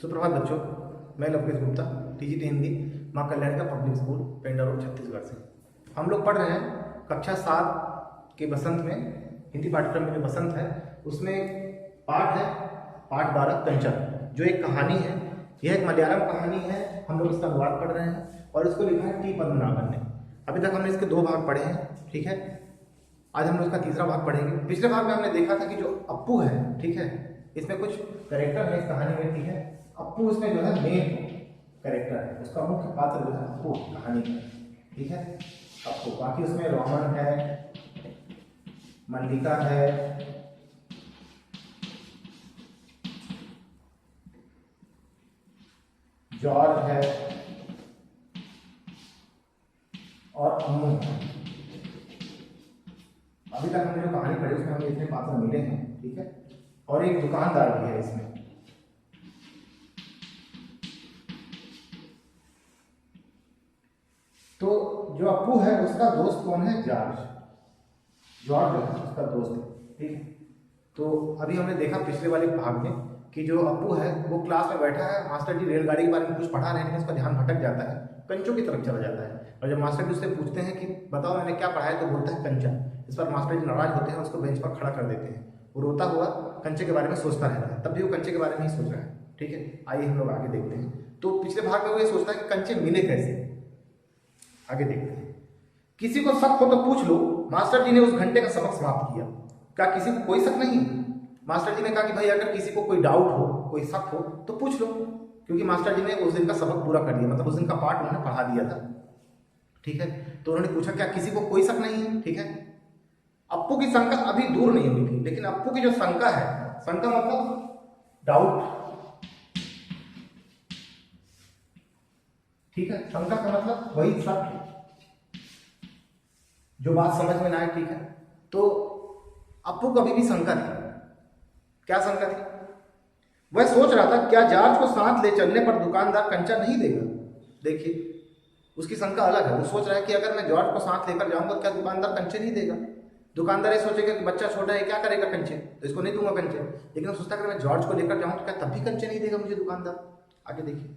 सुप्रभात बच्चों, मैं लवकेश गुप्ता, टीजीटी हिंदी, माँ कल्याण का पब्लिक स्कूल, पेंडा रोड, छत्तीसगढ़ से। हम लोग पढ़ रहे हैं कक्षा 7 के बसंत में, हिंदी पाठ्यक्रम में जो बसंत है उसमें पाठ है पाठ 12 कंचन, जो एक कहानी है। यह एक मलयालम कहानी है। हम लोग इसका अनुवाद पढ़ रहे हैं और इसको लिखा है टी पद्मनाभन ने। अभी तक हमने इसके 2 भाग पढ़े हैं, ठीक है। आज हम लोग इसका तीसरा भाग पढ़ेंगे। पिछले भाग में हमने देखा था कि जो अप्पू है, ठीक है, इसमें कुछ कैरेक्टर है इस कहानी में, ठीक है। अप्पू इसमें जो है मेन कैरेक्टर है, उसका मुख्य पात्र जो है अप्पू कहानी का, ठीक है। अप्पू, बाकी उसमें रोमन है, मल्लिका है, जॉर्ज है और अम्मू है। अभी तक हमने जो कहानी पढ़ी उसमें हमें इतने पात्र मिले हैं, ठीक है। और एक दुकानदार भी है इसमें। तो जो अप्पू है उसका दोस्त कौन है? जॉर्ज है उसका दोस्त है, ठीक है। तो अभी हमने देखा पिछले वाले भाग में कि जो अप्पू है वो क्लास में बैठा है, मास्टर जी रेलगाड़ी के बारे में कुछ पढ़ा रहे हैं, उसका ध्यान भटक जाता है, कंचों की तरफ चला जाता है। और जब मास्टर जी उससे पूछते हैं कि बताओ मैंने क्या पढ़ाया, तो बोलता है कंचा। इस पर मास्टर जी नाराज होते हैं, उसको बेंच पर खड़ा कर देते हैं। वो रोता हुआ कंचे के बारे में सोचता रहता है, तब भी वो कंचे के बारे में ही सोच रहा है, ठीक है। आइए हम लोग आगे देखते हैं। तो पिछले भाग में वो ये सोचता है कि कंचे मिले कैसे, आगे देखते हैं। किसी को शक हो तो पूछ लो, मास्टर जी ने उस घंटे का सबक समाप्त किया। क्या किसी को कोई शक नहीं? मास्टर जी ने कहा कि भाई अगर किसी को कोई डाउट हो, कोई शक हो तो पूछ लो, क्योंकि मास्टर जी ने उस दिन का सबक पूरा कर दिया, मतलब उस दिन का पाठ उन्होंने पढ़ा दिया था, ठीक है। तो उन्होंने पूछा क्या किसी को कोई शक नहीं है, ठीक है। अप्पू की शंका अभी दूर नहीं हुई थी, लेकिन अप्पू की जो शंका है, शंका मतलब डाउट, ठीक है। शंका का मतलब वही शक जो बात समझ में ना आए, ठीक है। तो अप्पू को अभी भी शंका थी। क्या शंका थी? वह सोच रहा था क्या जॉर्ज को साथ ले चलने पर दुकानदार कंचा नहीं देगा। देखिए, उसकी शंका अलग है। वो सोच रहा है कि अगर मैं जॉर्ज को साथ लेकर जाऊंगा क्या दुकानदार कंचे नहीं देगा। दुकानदार ये सोचेगा कि बच्चा छोटा है, क्या करेगा कंचे, तो इसको नहीं दूंगा कंचे। लेकिन वो सोचता है अगर मैं जॉर्ज को लेकर जाऊं तो क्या तब भी कंचे नहीं देगा मुझे दुकानदार। आगे देखिए,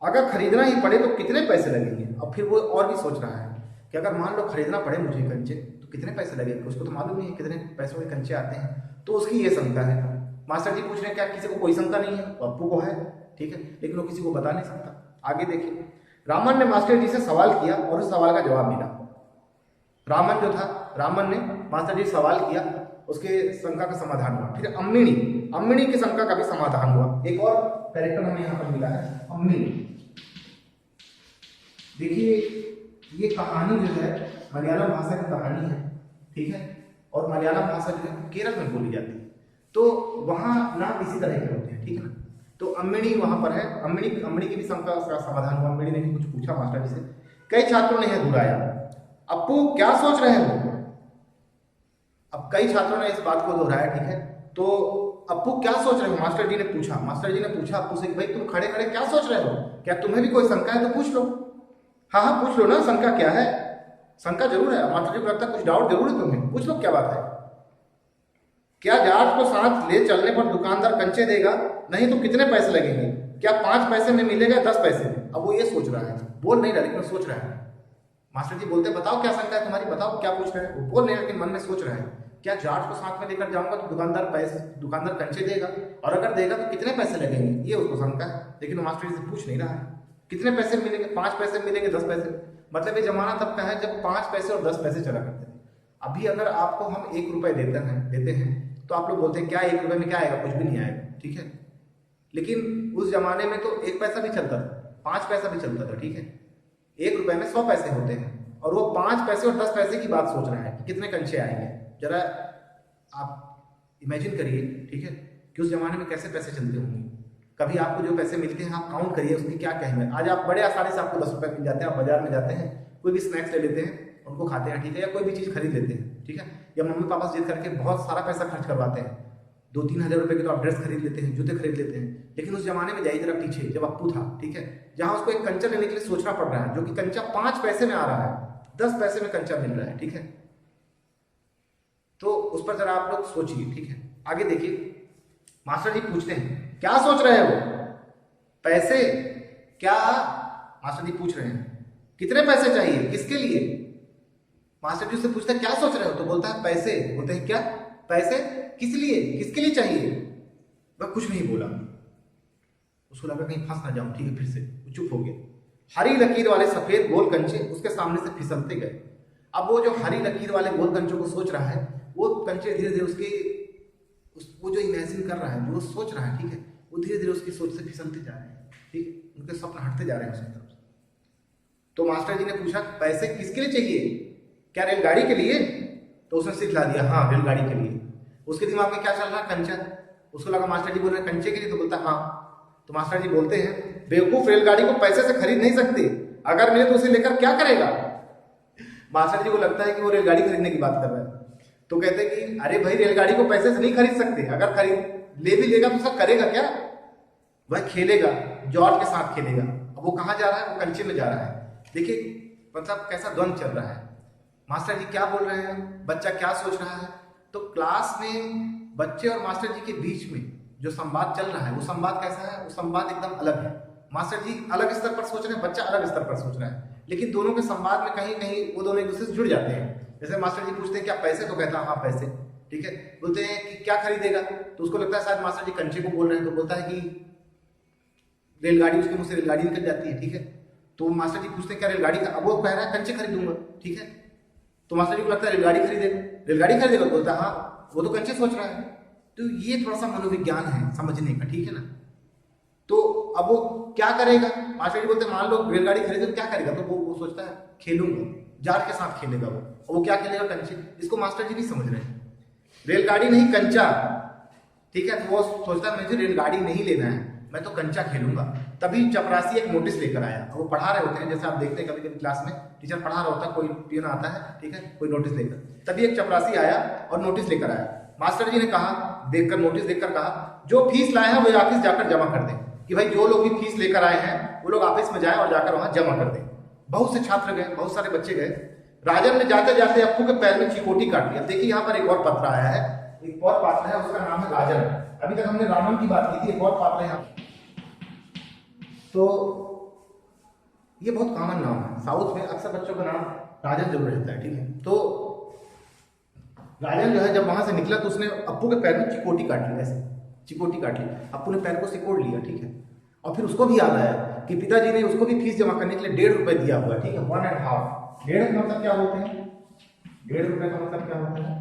अगर खरीदना ही पड़े तो कितने पैसे लगेंगे। अब फिर वो और भी सोच रहा है कि अगर मान लो खरीदना पड़े मुझे कंचे तो कितने पैसे लगेंगे। उसको तो मालूम नहीं है कितने पैसों के कंचे आते हैं, तो उसकी ये शंका है। मास्टर जी पूछ रहे हैं क्या किसी को कोई शंका नहीं है, तो अप्पू को है, ठीक है, लेकिन वो किसी को बता नहीं सकता। आगे देखिए, रामन ने मास्टर जी से सवाल किया और उस सवाल का जवाब मिला। रामन ने मास्टर जी से सवाल किया, उसके शंका का समाधान हुआ। फिर अम्मिणी की शंका का भी समाधान हुआ। एक और कैरेक्टर हमें यहाँ पर मिला है, अम्मिणी। देखिए, ये कहानी जो है मलयालम भाषा की कहानी है, ठीक है। और मलयालम भाषा जो है केरल में बोली जाती है, तो वहाँ नाम इसी तरह के होते हैं, ठीक है ना। तो अम्मिणी वहाँ पर है। अम्मिणी की भी शंका का समाधान हुआ। अम्मिणी ने भी कुछ पूछा मास्टर जी से। कई छात्रों ने यह दोहराया, अप्पू क्या सोच रहे हो। अब कई छात्रों ने इस बात को दोहराया, ठीक है। तो अप्पू क्या सोच रहे हो, मास्टर जी ने पूछा। मास्टर जी ने पूछा अप्पू से कि भाई तुम खड़े खड़े क्या सोच रहे हो, क्या तुम्हें भी कोई शंका है तो पूछ लो। हाँ पूछ लो ना, शंका क्या है। शंका जरूर है, मास्टर जी को लगता है कुछ डाउट जरूर है तुम्हें, पूछ लो क्या बात है। क्या जॉर्ज को साथ ले चलने पर दुकानदार कंचे देगा, नहीं तो कितने पैसे लगेंगे, क्या 5 पैसे में मिलेगा 10 पैसे में। अब वो ये सोच रहा है, बोल नहीं रहा लेकिन सोच रहा है। मास्टर जी बोलते बताओ क्या शंका है तुम्हारी, बताओ क्या पूछ रहे हैं। वो बोल नहीं लेकिन मन में सोच रहा है क्या जॉर्ज को साथ में लेकर जाऊंगा तो दुकानदार कंचे देगा, और अगर देगा तो कितने पैसे लगेंगे, ये उसको शंका है। लेकिन वो मास्टर जी से पूछ नहीं रहा है कितने पैसे मिलेंगे, 5 पैसे मिलेंगे 10 पैसे। मतलब ये जमाना तब का है जब 5 पैसे और 10 पैसे चला करते थे। अभी अगर आपको हम 1 रुपए देते हैं तो आप लोग बोलते हैं क्या 1 रुपए में क्या आएगा, कुछ भी नहीं आएगा, ठीक है। लेकिन उस जमाने में तो 1 पैसा भी चलता था, 5 पैसा भी चलता था, ठीक है। 1 रुपए में 100 पैसे होते हैं, और वो 5 पैसे और 10 पैसे की बात सोच रहा है कि कितने कंचे आएंगे। जरा आप इमेजिन करिए, ठीक है, कि उस जमाने में कैसे पैसे चलते होंगे। कभी आपको जो पैसे मिलते हैं आप काउंट करिए उसकी क्या अहमियत। आज आप बड़े आसानी से आपको 10 रुपए मिल जाते हैं, आप बाजार में जाते हैं, कोई भी स्नैक्स ले लेते हैं, उनको खाते हैं, ठीक है, या कोई भी चीज़ खरीद लेते हैं, ठीक है। या मम्मी पापा से जिद करके बहुत सारा पैसा खर्च करवाते हैं, 2-3 हज़ार रुपए की तो आप ड्रेस खरीद लेते हैं, जूते खरीद लेते हैं। लेकिन उस जमाने में जाइए जरा पीछे, जब अप्पू था, ठीक है, जहाँ उसको एक कंचा लेने के लिए सोचना पड़ रहा है, जो कि कंचा 5 पैसे में आ रहा है, 10 पैसे में कंचा मिल रहा है, ठीक है। तो उस पर जरा आप लोग सोचिए, ठीक है। आगे देखिए, मास्टर जी पूछते हैं क्या सोच रहे हो। पैसे क्या? मास्टर जी पूछ रहे हैं कितने पैसे चाहिए, किसके लिए? मास्टर जी उससे पूछते हैं क्या सोच रहे हो, तो बोलता है पैसे। बोलते हैं क्या पैसे, किस लिए, किसके लिए चाहिए? वह कुछ नहीं बोला, उसको लगा कहीं फंस ना जाऊं, ठीक है, फिर से वो चुप हो गया। हरी लकीर वाले सफेद गोल कंचे उसके सामने से फिसलते गए। अब वो जो हरी लकीर वाले गोल कंचों को सोच रहा है, वो कंचे धीरे धीरे वो जो इमेजिन कर रहा है, जो वो सोच रहा है, ठीक है, वो धीरे धीरे उसकी सोच से फिसलते जा रहे हैं, ठीक है, उनके स्वप्न हटते जा रहे हैं उसकी तरफ से। तो मास्टर जी ने पूछा पैसे किसके लिए चाहिए, क्या रेलगाड़ी के लिए? तो उसने सिखला दिया हाँ रेलगाड़ी के लिए। उसके दिमाग में क्या चल रहा है, कंचा। उसको लगा मास्टर जी बोल रहे हैं कंचे के लिए, तो बोलता हाँ। तो मास्टर जी बोलते हैं बेवकूफ, रेलगाड़ी को पैसे से खरीद नहीं सकते, अगर मिले तो उसे लेकर क्या करेगा? मास्टर जी को लगता है कि वो रेलगाड़ी खरीदने की बात कर रहा है। तो कहते हैं कि अरे भाई रेलगाड़ी को पैसे से नहीं खरीद सकते, अगर खरीद ले भी लेगा तो उसका करेगा क्या? वह खेलेगा, जॉर्ज के साथ खेलेगा। अब वो कहाँ जा रहा है, वो कंचे में जा रहा है। देखिए मतलब कैसा द्वंद चल रहा है, मास्टर जी क्या बोल रहे हैं, बच्चा क्या सोच रहा है। तो क्लास में बच्चे और मास्टर जी के बीच में जो संवाद चल रहा है, वो संवाद कैसा है, वो संवाद एकदम अलग है। मास्टर जी अलग स्तर पर सोच रहे हैं, बच्चा अलग स्तर पर सोच रहा है, लेकिन दोनों के संवाद में कहीं कहीं वो दोनों एक दूसरे से जुड़ जाते हैं। जैसे मास्टर जी पूछते हैं क्या पैसे, तो कहता है हाँ पैसे, ठीक है। बोलते हैं कि क्या खरीदेगा, तो उसको लगता है शायद मास्टर जी कंचे को बोल रहे हैं, तो बोलता है कि रेलगाड़ी, उसके मुंह से रेलगाड़ी निकल जाती है, ठीक है। तो मास्टर जी पूछते हैं क्या रेलगाड़ी का, अब वो कह रहा है कंचे खरीदूंगा, ठीक है। तो मास्टर जी को लगता है रेलगाड़ी खरीदेगा, रेलगाड़ी खरीदेगा, बोलता है हाँ, वो तो कंचे सोच रहा है। तो ये थोड़ा सा मनोविज्ञान है समझने का, ठीक है ना। तो अब वो क्या करेगा, मास्टर जी बोलते हैं मान लो रेलगाड़ी खरीदे तो क्या करेगा, तो वो सोचता है खेलूंगा, जार के साथ खेलेगा वो, और वो क्या खेलेगा, कंचे। इसको मास्टर जी भी समझ रहे हैं, रेलगाड़ी नहीं कंचा, ठीक है। तो वो सोचता है मुझे रेलगाड़ी नहीं लेना है, मैं तो कंचा खेलूंगा। तभी चपरासी एक नोटिस लेकर आया, वो पढ़ा रहे होते हैं, जैसे आप देखते हैं कभी कभी क्लास में टीचर पढ़ा रहा होता है, कोई पियून आता है, ठीक है, कोई नोटिस लेकर। तभी एक चपरासी आया और नोटिस लेकर आया। मास्टर जी ने कहा, देखकर नोटिस देखकर कहा जो फीस लाए हैं वो ऑफिस जाकर जमा कर दें, कि भाई जो लोग भी फीस लेकर आए हैं वो लोग ऑफिस में जाएं और जाकर वहां जमा कर दें। बहुत से छात्र गए, बहुत सारे बच्चे गए। राजन ने जाते जाते अप्पू के पैर में चिकोटी काट लिया। देखिए यहाँ पर एक और पत्र आया है, एक और पात्र है, उसका नाम है राजन। अभी तक हमने रामन की बात की थी, एक और पात्र है यहाँ। तो ये बहुत कॉमन नाम है, साउथ में अक्सर बच्चों का नाम राजन जरूर रहता है, ठीक है। तो राजन जो है जब वहां से निकला तो उसने अप्पू के पैर में चिकोटी काट ली, ऐसे चिकोटी काट ली। अप्पू ने पैर को सिकोड़ लिया, ठीक है। और फिर उसको भी याद आया कि पिताजी ने उसको भी फीस जमा करने के लिए 1.5 रुपए दिया हुआ है, ठीक है, 1.5। 1.5 का मतलब क्या होते हैं, 1.5 रुपए का मतलब क्या होता है,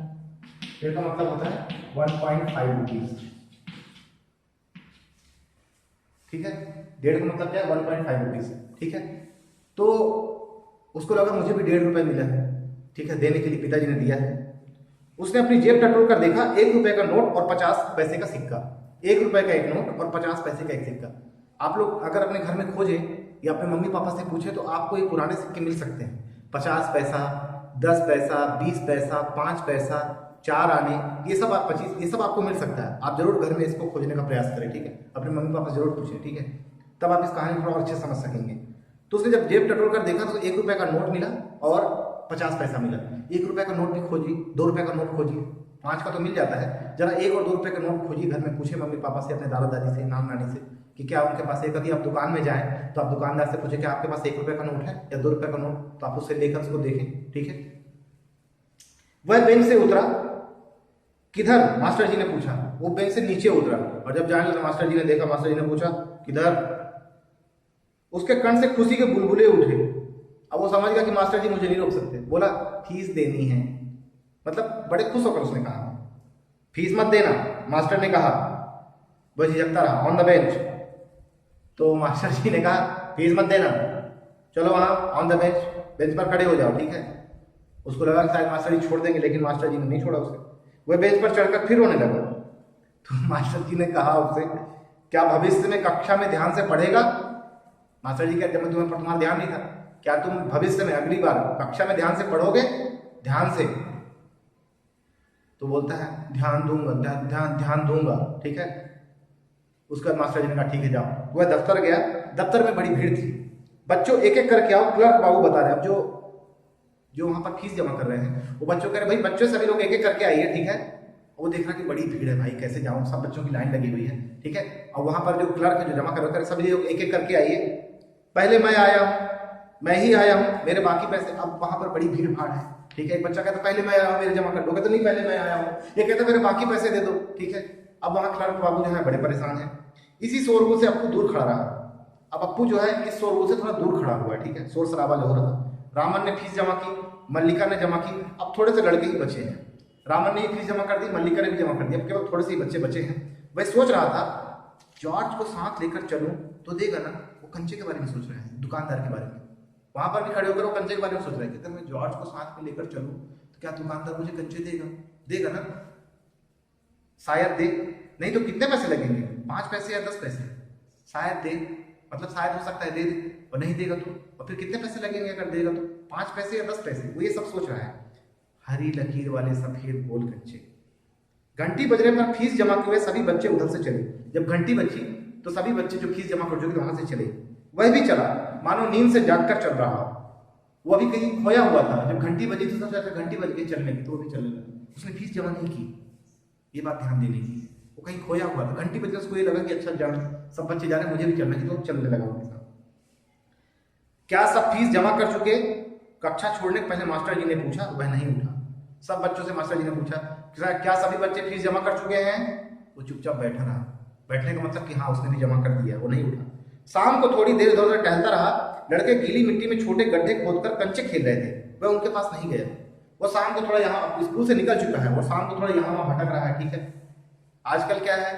1.5 का मतलब होता है 1.5 रुपीज, ठीक है। 1.5 का मतलब क्या है, 1.5 रुपीज, ठीक है। तो उसको लगा मुझे भी 1.5 रुपए मिला है, ठीक है, देने के लिए पिताजी ने दिया है। उसने अपनी जेब टटोल कर देखा, 1 रुपए का नोट और 50 पैसे का सिक्का। 1 रुपए का एक नोट और 50 पैसे का एक सिक्का। आप लोग अगर अपने घर में खोजें या अपने मम्मी पापा से पूछे तो आपको ये पुराने सिक्के मिल सकते हैं। 50 पैसा, 10 पैसा, 20 पैसा, 5 पैसा, 4 आने, ये सब 25, ये सब आपको मिल सकता है। आप जरूर घर में इसको खोजने का प्रयास करें, ठीक है, अपने मम्मी पापा से जरूर पूछें, ठीक है, तब आप इस कहानी को और अच्छे समझ सकेंगे। तो उसने जब जेब टटोल कर देखा तो 1 रुपए का नोट मिला और 50 पैसा मिला। 1 रुपए का नोट भी खोजी, 2 रुपए का नोट खोजी, 5 का तो मिल जाता है, जरा 1 और 2 रुपए का नोट खोजी, घर में पूछे मम्मी पापा से, अपने दादा दादी से, नाना नानी से कि क्या उनके पास है। कभी आप दुकान में जाएं तो आप दुकानदार से पूछे कि आपके पास 1 रुपए का नोट है या 2 रुपए का नोट, तो आप उससे लेकर उसको देखें, ठीक है। वह बेंच से उतरा, किधर, मास्टर जी ने पूछा। वो बेंच से नीचे उतरा और जब जाने लगा मास्टर जी ने देखा, मास्टर जी ने पूछा किधर। उसके कण से खुशी के बुलबुले उठे। अब वो समझ गया कि मास्टर जी मुझे नहीं रोक सकते। बोला फीस देनी है, मतलब बड़े खुश होकर उसने कहा फीस मत देना, मास्टर ने कहा। वह झिझकता रहा, ऑन द बेंच। तो मास्टर जी ने कहा फीस मत देना, चलो वहां ऑन द बेंच, बेंच पर खड़े हो जाओ, ठीक है। उसको लगा शायद मास्टर जी छोड़ देंगे, लेकिन मास्टर जी ने नहीं छोड़ा उसे। वह बेंच पर चढ़कर फिर रोने लगा। तो मास्टर जी ने कहा उससे क्या भविष्य में कक्षा में ध्यान से पढ़ेगा। मास्टर जी कहते तुम्हें पर तुम्हारा ध्यान नहीं था, क्या तुम भविष्य में अगली बार कक्षा में ध्यान से पढ़ोगे, ध्यान से। तो बोलता है ध्यान दूंगा, ध्यान दूंगा, ठीक है। उसके बाद मास्टर जी ने कहा ठीक है जाओ। वह दफ्तर गया, दफ्तर में बड़ी भीड़ थी। बच्चों एक एक करके आओ, क्लर्क बाबू बता रहे हैं। अब जो वहां पर फीस जमा कर रहे हैं वो बच्चों कह रहे भाई बच्चों सभी लोग एक एक करके आइए, ठीक है। वो देख रहा कि बड़ी भीड़ है भाई, कैसे जाऊँ, सब बच्चों की लाइन लगी हुई है, ठीक है। और वहाँ पर जो क्लर्क है जो जमा कर सब एक एक करके आइए, पहले मैं आया हूँ, मैं ही आया हूँ, मेरे बाकी पैसे। अब वहाँ पर बड़ी भीड़ भाड़ है, ठीक है। एक बच्चा कहता पहले मैं आया हूँ, मेरे जमा कर दो, कहते नहीं पहले मैं आया हूँ, ये कहता मेरे बाकी पैसे दे दो, ठीक है। अब वहाँ क्लर्क बाबू जो है बड़े परेशान है। इसी शोरगुल से अप्पू दूर खड़ा रहा। अब अप्पू जो है इस शोरगुल से थोड़ा दूर खड़ा हुआ है, ठीक है, शोर शराबा जो हो रहा था। रामन ने फीस जमा की, मल्लिका ने जमा की, अब थोड़े से लड़के ही बचे हैं। रामन ने फीस जमा कर दी, मल्लिका ने भी जमा कर दी, अब केवल थोड़े से ही बच्चे बचे हैं। वह सोच रहा था जॉर्ज को साथ लेकर चलूं तो देगा ना, वो कंचे के बारे में सोच रहे हैं, दुकानदार के बारे में। वहां पर भी खड़े होकर वो कंचे के बारे में सोच रहे हैं कि मैं जॉर्ज को साथ में लेकर चलूं तो क्या दुकानदार मुझे कंचे देगा, देगा ना, शायद दे, नहीं तो कितने पैसे लगेंगे, 5 पैसे या 10 पैसे, शायद दे, मतलब शायद हो सकता है दे दे, और नहीं देगा तो, और फिर कितने पैसे लगेंगे अगर देगा तो, 5 पैसे या 10 पैसे, वो ये सब सोच रहा है। हरी लकीर वाले सफेद गोल कंचे। घंटी बजने पर फीस जमा किए सभी बच्चे उधर से चले। जब घंटी बजी तो सभी बच्चे जो फीस जमा कर चुके थे वहां से चले। वह भी चला, मानो नींद से जागकर चल रहा हो। वो अभी कहीं खोया हुआ था, जब घंटी बजी तो सोचा घंटी बज गई चलने की, तो वो भी चलने लगा। उसने फीस जमा नहीं की, ये बात ध्यान देने की। वो कहीं खोया हुआ था, घंटी बजकर उसको ये लगा कि अच्छा जान सब बच्चे जा रहे हैं, मुझे भी चलना चाहिए, तो चलने लगा उनके साथ। क्या सब फीस जमा कर चुके? कक्षा छोड़ने के पहले मास्टर जी ने पूछा, वह नहीं उठा। सब बच्चों से मास्टर जी ने पूछा क्या सभी बच्चे फीस जमा कर चुके हैं? वो चुपचाप बैठा रहा। बैठने का मतलब कि हाँ उसने भी जमा कर दिया, वो नहीं उठा। शाम को थोड़ी देर इधर उधर टहलता रहा। लड़के गीली मिट्टी में छोटे गड्ढे खोदकर कंचे खेल रहे थे, वह उनके पास नहीं गया। वो शाम को थोड़ा यहाँ स्कूल से निकल चुका है, वो शाम को थोड़ा यहाँ वहाँ भटक रहा है, ठीक है। आजकल क्या है,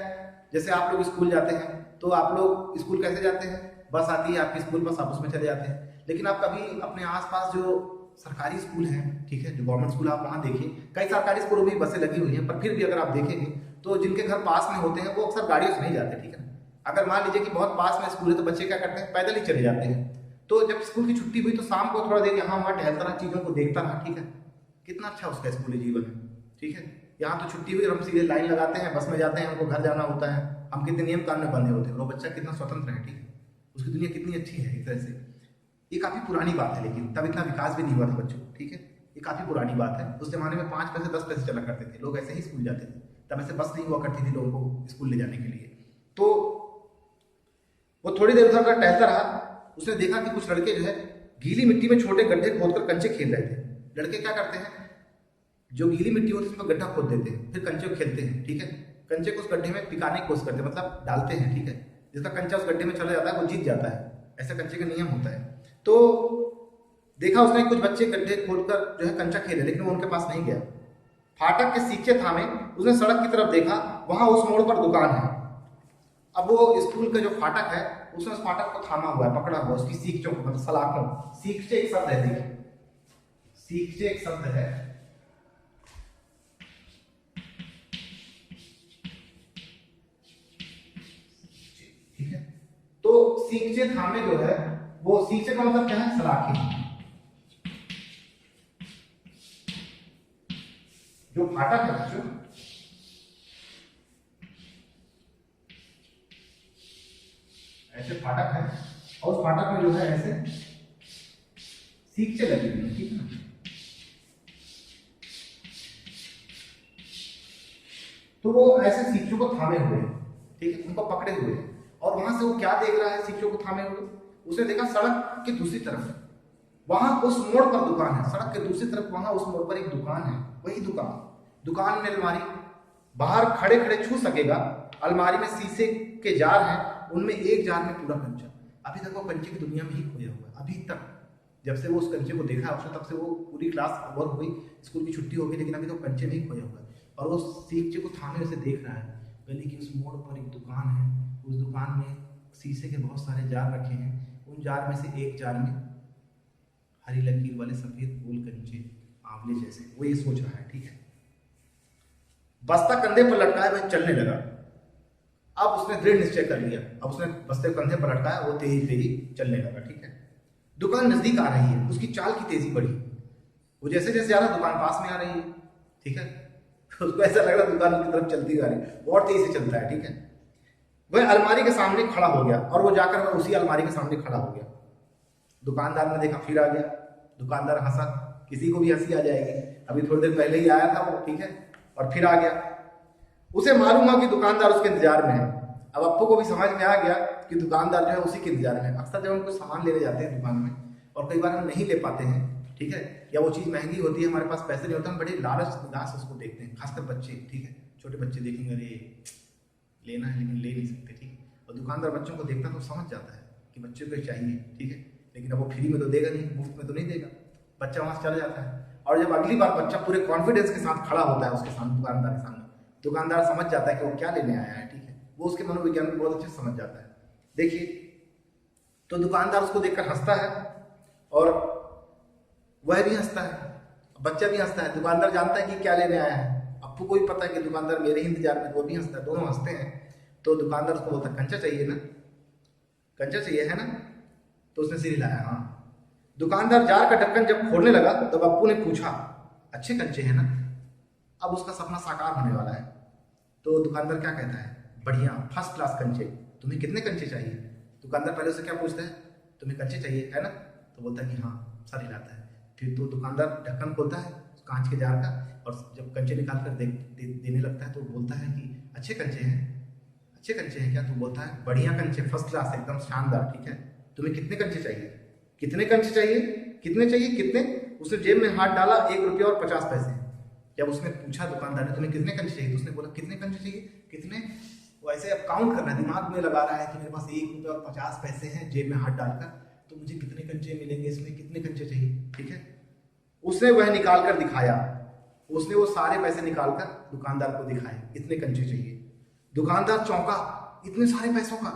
जैसे आप लोग स्कूल जाते हैं तो आप लोग स्कूल कैसे जाते हैं, बस आती है आपकी स्कूल बस, आप उसमें चले जाते हैं। लेकिन आप कभी अपने आसपास जो सरकारी स्कूल हैं, ठीक है, जो गवर्नमेंट स्कूल, आप वहाँ देखिए, कई सरकारी स्कूलों में भी बसें लगी हुई हैं, पर फिर भी अगर आप देखेंगे तो जिनके घर पास में होते हैं वो अक्सर गाड़ियों से नहीं जाते, ठीक है। अगर मान लीजिए कि बहुत पास में स्कूल है तो बच्चे क्या करते हैं, पैदल ही चले जाते हैं। तो जब स्कूल की छुट्टी हुई तो शाम को थोड़ा देर यहाँ वहाँ टहलता रहा, चीज़ों को देखता रहा, ठीक है। कितना अच्छा उसका स्कूली जीवन है, ठीक है। यहाँ तो छुट्टी हुई और हम सीधे लाइन लगाते हैं, बस में जाते हैं, हमको घर जाना होता है, हम कितने नियम कानून में बंधे होते हैं, वो बच्चा कितना स्वतंत्र है, ठीक है। उसकी दुनिया कितनी अच्छी है एक तरह से। ये काफ़ी पुरानी बात है, लेकिन तब इतना विकास भी नहीं हुआ था बच्चों, ठीक है। ये काफ़ी पुरानी बात है। उस जमाने में 5 पैसे 10 पैसे चला करते थे, लोग ऐसे ही स्कूल जाते थे, तब ऐसे बस नहीं हुआ करती थी लोगों को स्कूल ले जाने के लिए। तो वो थोड़ी देर उधर टहलता रहा। उसने देखा कि कुछ लड़के जो है गीली मिट्टी में छोटे गड्ढे खोदकर कंचे खेल रहे थे। लड़के क्या करते हैं, जो गीली मिट्टी होती है उसमें गड्ढा खोद देते हैं, फिर कंचे को खेलते हैं, ठीक है। कंचे को उस गड्ढे में पिकाने की कोशिश करते हैं, मतलब डालते हैं, ठीक है। जिसका कंचा उस गड्ढे में चला जाता है वो जीत जाता है, ऐसा कंचे का नियम होता है। तो देखा उसने कुछ बच्चे गड्ढे खोदकर जो है कंचा खेले, लेकिन वो उनके पास नहीं गया। फाटक के सीखे थामे उसने सड़क की तरफ देखा, वहां उस मोड़ पर दुकान है। अब वो स्कूल का जो फाटक है उसने उस फाटक को थामा हुआ है, पकड़ा हुआ, उसकी सीखचों को, मतलब सलाखों। सीखचे एक शब्द है, देखिए सीखचे एक शब्द है, ठीक है। तो सीखचे थामे जो है, वो सीखचे का मतलब क्या है, सलाखें। जो फाटक है बच्चों, ऐसे फाटक है और उस फाटक में जो है ऐसे सीखचे लगी हुई है, ठीक है ना। तो वो ऐसे सीखचों को थामे हुए हैं, ठीक है, उनको पकड़े हुए हैं। और वहां से वो क्या देख रहा है सीखचों को थामे हुए, उसने देखा सड़क के दूसरी तरफ, वहां उस मोड़ पर दुकान है, सड़क के दूसरी तरफ वहां उस मोड़ पर एक दुकान है। वही दुकान में अलमारी, बाहर खड़े खड़े छू सकेगा। अलमारी में शीशे के जार हैं, उनमें एक जार में पूरा कंचा। अभी तक वो कंचे की दुनिया में ही खोया हुआ है, अभी तक। जब से वो उस कंचे को देखा उसने, तब से वो पूरी क्लास ओवर हो गई, स्कूल की छुट्टी हो गई, लेकिन अभी तो कंचे में ही खोया हुआ है। और वो सीखचे को थामे उसे देख रहा है। गली की उस मोड़ पर एक दुकान है, उस दुकान में शीशे के बहुत सारे जार रखे हैं। उन जार में से एक जार में हरी लकीर वाले सफेद गोल कंचे, आंवले जैसे। वो ये सोच रहा है, ठीक है। बस्ता कंधे पर लटकाया वह चलने लगा। अब उसने दृढ़ निश्चय कर लिया, अब उसने बस्ते कंधे पर लटकाया, वो तेजी तेजी चलने लगा, ठीक है। दुकान नजदीक आ रही है, उसकी चाल की तेजी बढ़ी। वो जैसे जैसे जा रहा दुकान पास में आ रही है, ठीक है। उसको ऐसा लग रहा दुकान की तरफ चलती आ रही, और तेजी से चलता है, ठीक है। वह अलमारी के सामने खड़ा हो गया और वो जाकर वह उसी अलमारी के सामने खड़ा हो गया। दुकानदार ने देखा, फिर आ गया। दुकानदार हंसा, किसी को भी हंसी आ जाएगी, अभी थोड़ी देर पहले ही आया था वो, ठीक है, और फिर आ गया। उसे मालूम हुआ कि दुकानदार उसके इंतजार में है। अब अप्पू को भी समझ में आ गया कि दुकानदार जो है उसी के इंतजार में है। अक्सर जब हम कुछ सामान लेने जाते हैं दुकान में और कई बार हम नहीं ले पाते हैं, ठीक है, या वो चीज़ महंगी होती है, हमारे पास पैसे नहीं होते, हम बड़े लालच निगाह से उसको देखते हैं, खासकर बच्चे, ठीक है, छोटे बच्चे देखेंगे अरे लेना है लेकिन ले नहीं सकते, ठीक है, और दुकानदार बच्चों को देखता तो समझ जाता है कि बच्चे को चाहिए, ठीक है, लेकिन अब वो फ्री में तो देगा नहीं, मुफ्त में तो नहीं देगा, बच्चा वहाँ से चला जाता है। और जब अगली बार बच्चा पूरे कॉन्फिडेंस के साथ खड़ा होता है उसके सामने, दुकानदार के सामने, दुकानदार समझ जाता है कि वो क्या लेने आया है, ठीक है, वो उसके मनोविज्ञान को बहुत अच्छे से समझ जाता है। देखिए, तो दुकानदार उसको देखकर हंसता है और वह भी हंसता है, बच्चा भी हंसता है, दुकानदार जानता है कि क्या लेने आया है, अप्पू को भी पता है कि दुकानदार मेरे ही इंतजार में, वो भी हंसता है, दोनों हंसते हैं। तो दुकानदार उसको बोलता है कंचा चाहिए ना, कंचा चाहिए है ना, तो उसने सिर हिलाया हाँ। दुकानदार जार का ढक्कन जब खोलने लगा तो अप्पू ने पूछा अच्छे कंचे हैं ना, अब उसका सपना साकार होने वाला है। तो दुकानदार क्या कहता है, बढ़िया फर्स्ट क्लास कंचे, तुम्हें कितने कंचे चाहिए? दुकानदार पहले उससे क्या पूछता है, तुम्हें कंचे चाहिए है ना, तो बोलता है कि हाँ, सर हिलाता है। फिर तो दुकानदार ढक्कन खोलता है कांच के जार का और जब कंचे निकाल कर देने लगता है तो बोलता है कि अच्छे कंचे हैं, अच्छे कंचे हैं क्या? तो बोलता है बढ़िया कंचे, फर्स्ट क्लास, एकदम शानदार, ठीक है, तुम्हें कितने कंचे चाहिए? कितने कंचे चाहिए? कितने चाहिए? कितने? उसने जेब में हाथ डाला, 1 रुपया और 50 पैसे। जब उसने पूछा दुकानदार ने तुम्हें कितने कंचे चाहिए, तो उसने बोला कितने कंचे चाहिए, कितने? वो ऐसे अब काउंट कर रहा है, दिमाग में लगा रहा है कि मेरे पास 1 रुपया और 50 पैसे हैं जेब में हाथ डालकर, तो मुझे कितने कंचे मिलेंगे इसमें, कितने कंचे चाहिए, ठीक है। उसने वह निकाल कर दिखाया, उसने वो सारे पैसे निकालकर दुकानदार को दिखाए, इतने कंचे चाहिए। दुकानदार चौंका, इतने सारे पैसों का?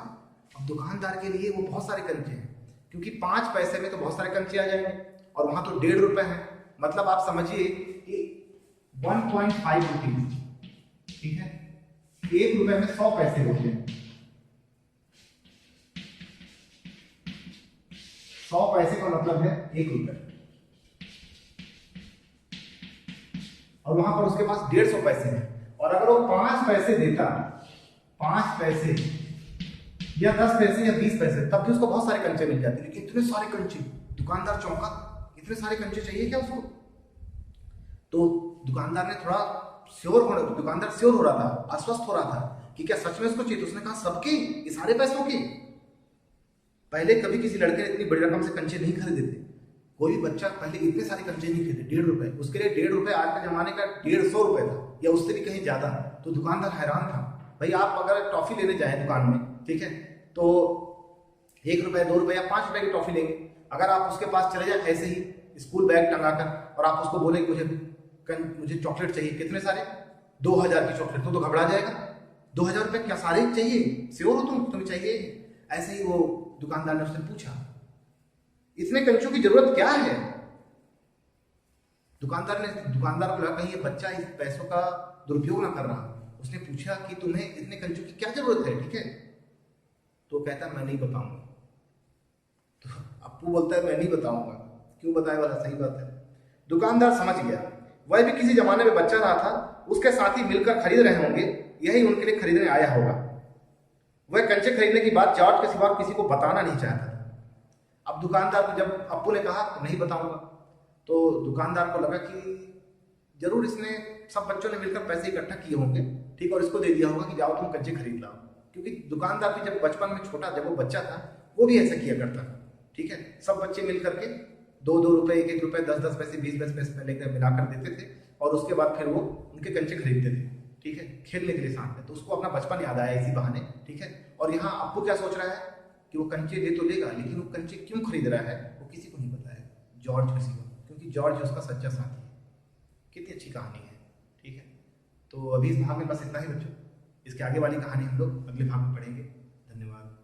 अब दुकानदार के लिए वो बहुत सारे कंचे हैं, क्योंकि 5 पैसे में तो बहुत सारे कंचे आ जाएंगे और वहां तो 1.5 रुपए है, मतलब आप समझिए कि 1.5 रुपीज, ठीक है, 1 रुपए में 100 पैसे होते हैं, 100 पैसे का मतलब है 1 रुपए, और वहां पर उसके पास 150 पैसे हैं, और अगर वो 5 पैसे देता, 5 पैसे या 10 पैसे या 20 पैसे, तब भी उसको बहुत सारे कंचे मिल जाते, लेकिन इतने सारे कंचे, दुकानदार चौंका, इतने सारे कंचे चाहिए क्या उसको? तो दुकानदार ने थोड़ा दुकानदार श्योर हो रहा था, आश्वस्त हो रहा था कि क्या सच में उसको चाहिए, तो उसने कहा सबके, ये सारे पैसों के? पहले कभी किसी लड़के ने इतनी बड़ी रकम से कंचे नहीं खरीदे थे, कोई भी बच्चा पहले इतने सारे कंचे नहीं खरीदे, 1.5 रुपए, उसके लिए 1.5 रुपए आज के जमाने का 150 रुपए था, या उससे भी कहीं ज्यादा। तो दुकानदार हैरान था। भाई आप अगर टॉफी लेने जाए दुकान में, ठीक है, तो 1 रुपए, 2 रुपए या 5 रुपए की टॉफी लेंगे, अगर आप उसके पास चले जाए ऐसे ही स्कूल बैग टंगाकर और आप उसको बोले मुझे चॉकलेट चाहिए, कितने सारे, 2000 की चॉकलेट, तो घबरा जाएगा, 2000 रुपए क्या सारे चाहिए, श्योर हो तुम्हें चाहिए? ऐसे ही वो दुकानदार ने उससे पूछा इतने कंचों की जरूरत क्या है? दुकानदार को लगा कहीं ये बच्चा इस पैसों का दुरुपयोग ना कर रहा, उसने पूछा कि तुम्हें इतने कंचों की क्या जरूरत है, ठीक है, तो कहता मैं नहीं बताऊंगा। तो अप्पू बोलता है मैं नहीं बताऊंगा, क्यों बताए वाला, सही बात है। दुकानदार समझ गया, वह भी किसी जमाने में बच्चा रहा था, उसके साथी मिलकर खरीद रहे होंगे, यही उनके लिए खरीदने आया होगा। वह कंचे खरीदने की बात जॉर्ज के सिवा किसी को बताना नहीं चाहता। अब दुकानदार को जब अप्पू ने कहा नहीं बताऊंगा, तो दुकानदार को लगा कि जरूर इसने, सब बच्चों ने मिलकर पैसे इकट्ठा किए होंगे, ठीक, और इसको दे दिया होगा कि जाओ तुम कंचे खरीद लाओ, क्योंकि दुकानदार भी जब बचपन में छोटा, जब वो बच्चा था, वो भी ऐसा किया करता था, ठीक है, सब बच्चे मिल करके 2-2 रुपए, 1-1 रुपए, 10-10 पैसे, 20-20 पैसे लेकर मिलाकर देते थे, और उसके बाद फिर वो उनके कंचे खरीदते थे, ठीक है, खेलने के लिए साथ में। तो उसको अपना बचपन याद आया इसी बहाने, ठीक है। और यहाँ अप्पू क्या सोच रहा है कि वो कंचे दे तो लेगा, लेकिन वो कंचे क्यों खरीद रहा है वो किसी को नहीं पता है, जॉर्ज किसी को, क्योंकि जॉर्ज उसका सच्चा साथी है। कितनी अच्छी कहानी है, ठीक है। तो अभी इस भाग में बस इतना ही बच्चों, इसके आगे वाली कहानी हम लोग अगले भाग में पढ़ेंगे। धन्यवाद।